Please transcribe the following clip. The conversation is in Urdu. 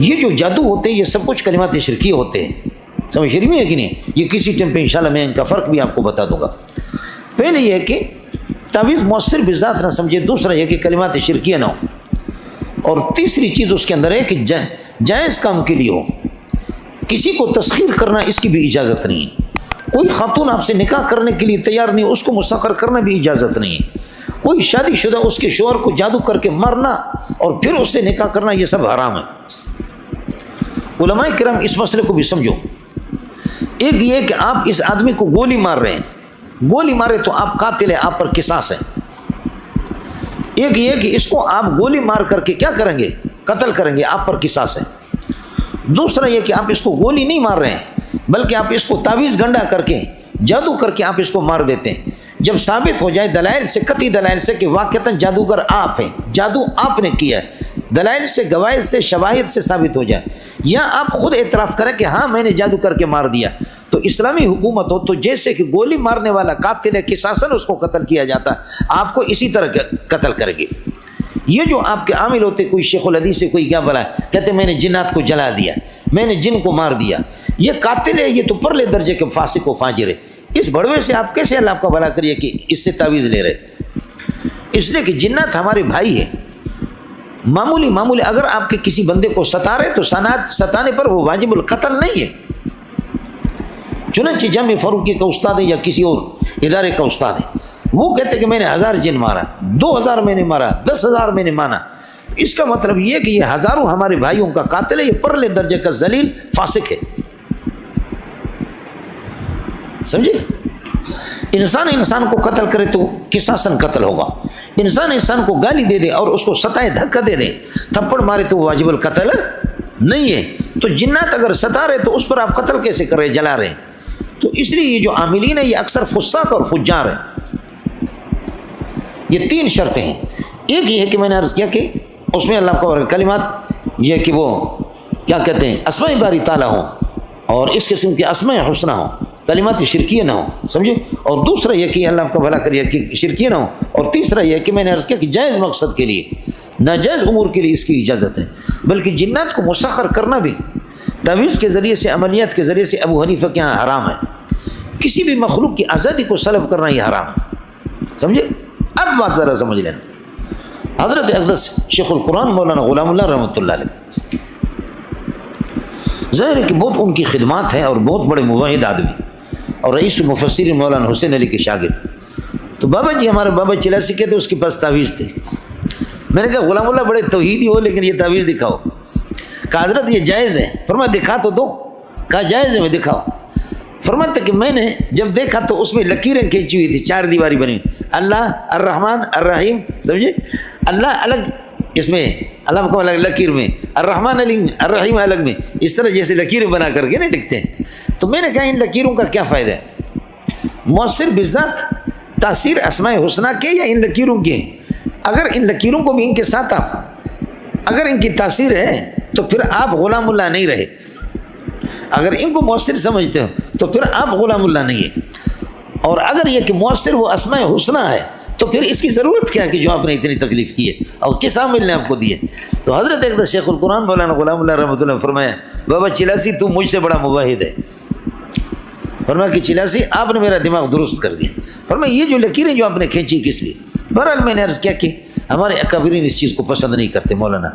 یہ جو جادو ہوتے ہیں یہ سب کچھ کلمات شرکیہ ہوتے ہیں، سمجھ رہی ہے کہ نہیں؟ یہ کسی ٹائم پہ انشاءاللہ میں ان کا فرق بھی آپ کو بتا دوں گا۔ پہلے یہ ہے کہ تعویذ مؤثر بذات نہ سمجھے، دوسرا یہ کہ کلمات شرکیہ نہ ہو، اور تیسری چیز اس کے اندر ہے کہ جائز کام کے لیے ہو۔ کسی کو تسخیر کرنا اس کی بھی اجازت نہیں ہے۔ کوئی خاتون آپ سے نکاح کرنے کے لیے تیار نہیں، اس کو مسخر کرنا بھی اجازت نہیں ہے۔ کوئی شادی شدہ اس کے شوہر کو جادو کر کے مارنا اور پھر اس سے نکاح کرنا، یہ سب حرام ہے۔ علماء کرام اس مسئلے کو بھی سمجھو۔ ایک یہ کہ آپ اس آدمی کو گولی مار رہے ہیں، گولی مارے تو آپ قاتل ہیں، آپ پر قصاص ہے۔ ایک یہ کہ اس کو آپ گولی مار کر کے کیا کریں گے؟ قتل کریں گے، آپ پر قصاص ہے۔ دوسرا یہ کہ آپ اس کو گولی نہیں مار رہے ہیں، بلکہ آپ اس کو تعویذ گنڈا کر کے جادو کر کے آپ اس کو مار دیتے ہیں۔ جب ثابت ہو جائے دلائل سے، قطعی دلائل سے کہ واقعتاً جادوگر آپ ہیں، جادو آپ نے کیا ہے، دلائل سے، گواہی سے، شواہد سے ثابت ہو جائے، یا آپ خود اعتراف کریں کہ ہاں میں نے جادو کر کے مار دیا، تو اسلامی حکومت ہو تو جیسے کہ گولی مارنے والا قاتل ہے، قصاصاً اس کو قتل کیا جاتا ہے، آپ کو اسی طرح قتل کرے گی۔ یہ جو آپ کے عامل ہوتے، کوئی شیخ الحدیث سے کوئی کیا بلا کہتے میں نے جنات کو جلا دیا، میں نے جن کو مار دیا، یہ قاتل ہے، یہ تو پرلے درجے کے فاسق و فاجر ہے۔ اس بڑوے سے آپ کیسے اللہ آپ کا بھلا کریے کہ اس سے تعویذ لے رہے؟ اس لیے کہ جنات ہمارے بھائی ہیں، معمولی اگر آپ کے کسی بندے کو ستا رہے تو ستانے پر وہ واجب القتل نہیں ہے۔ چنانچہ جامع فاروقی کا استاد ہے یا کسی اور ادارے کا استاد ہے، وہ کہتے کہ میں نے 1000 جن مارا، 2000 میں نے مارا، 10,000 میں نے مانا، اس کا مطلب یہ کہ یہ ہزاروں ہمارے بھائیوں کا قاتل ہے، یہ پرلے درجے کا ذلیل فاسق ہے۔ سمجھے؟ انسان کو قتل کرے تو قصاصاً قتل ہوگا، انسان کو گالی دے دے اور اس کو ستائے، دھکا دے دے، تھپڑ مارے تو واجب القتل نہیں ہے۔ تو جنات اگر ستا رہے تو اس پر آپ قتل کیسے کر رہے، جلا رہے؟ تو اس لیے یہ جو عاملین ہیں یہ اکثر فساق اور فجار ہیں۔ یہ 3 شرطیں ہیں۔ ایک یہ ہے کہ میں نے عرض کیا کہ اس میں اللہ کا کلمات یہ کہ وہ کیا کہتے ہیں اسماء باری تعالیٰ ہوں اور اس قسم کے اسماء حسنہ ہوں، کلمات شرکیہ نہ ہوں، سمجھے؟ اور دوسرا یہ کہ اللہ کا بھلا کریے کہ شرکیہ نہ ہوں، اور تیسرا یہ کہ میں نے عرض کیا کہ جائز مقصد کے لیے، ناجائز امور کے لیے اس کی اجازت ہے۔ بلکہ جنات کو مسخر کرنا بھی تعویذ کے ذریعے سے، عملیات کے ذریعے سے ابو حنیفہ کے یہاں حرام ہے۔ کسی بھی مخلوق کی آزادی کو سلب کرنا یہ حرام ہے، سمجھے؟ اب بات ذرا سمجھ لینا۔ حضرت اقدس شیخ القرآن مولانا غلام اللہ رحمۃ اللہ علیہ، ظاہر ہے کہ بہت ان کی خدمات ہیں اور بہت بڑے موحد آدمی، اور رئیس المفسرین مولانا حسین علی کے شاگرد۔ تو بابا جی، ہمارے بابا چلاسی کے تھے، اس کے پاس تعویذ تھے۔ میں نے کہا غلام اللہ بڑے توحیدی ہو لیکن یہ تعویذ دکھاؤ۔ کہا حضرت یہ جائز ہے؟ فرمایا دکھا تو دو۔ کہا جائز ہے، میں دکھاؤ۔ فرماتا کہ میں نے جب دیکھا تو اس میں لکیریں کھینچی ہوئی تھی، 4 دیواری بنی، اللہ الرحمن الرحیم، سمجھے؟ اللہ الگ اس میں، اللہ کو الگ لکیر میں، الرحمن الگ، الرحیم الگ میں، اس طرح جیسے لکیریں بنا کر کے نہیں لکھتے ہیں۔ تو میں نے کہا ان لکیروں کا کیا فائدہ ہے؟ مؤثر بذات تاثیر اسماء حسنہ کے یا ان لکیروں کے؟ اگر ان لکیروں کو بھی ان کے ساتھ اگر ان کی تاثیر ہے تو پھر آپ غلام اللہ نہیں رہے۔ اگر ان کو مؤثر سمجھتے ہو تو پھر آپ غلام اللہ نہیں ہے، اور اگر یہ کہ مؤثر وہ اسماء حسنہ ہے تو پھر اس کی ضرورت کیا ہے کہ جو آپ نے اتنی تکلیف کی ہے اور کس عامل نے آپ کو دی ہے؟ تو حضرت اقدس شیخ القرآن مولانا غلام اللہ رحمۃ اللہ نے فرمایا بابا چلاسی تو مجھ سے بڑا مباحد ہے۔ فرمایا کہ چلاسی آپ نے میرا دماغ درست کر دیا۔ فرمایا یہ جو لکیریں جو آپ نے کھینچی کس لیے؟ بہرحال میں نے عرض کیا کہ ہمارے اکابرین اس چیز کو پسند نہیں کرتے مولانا۔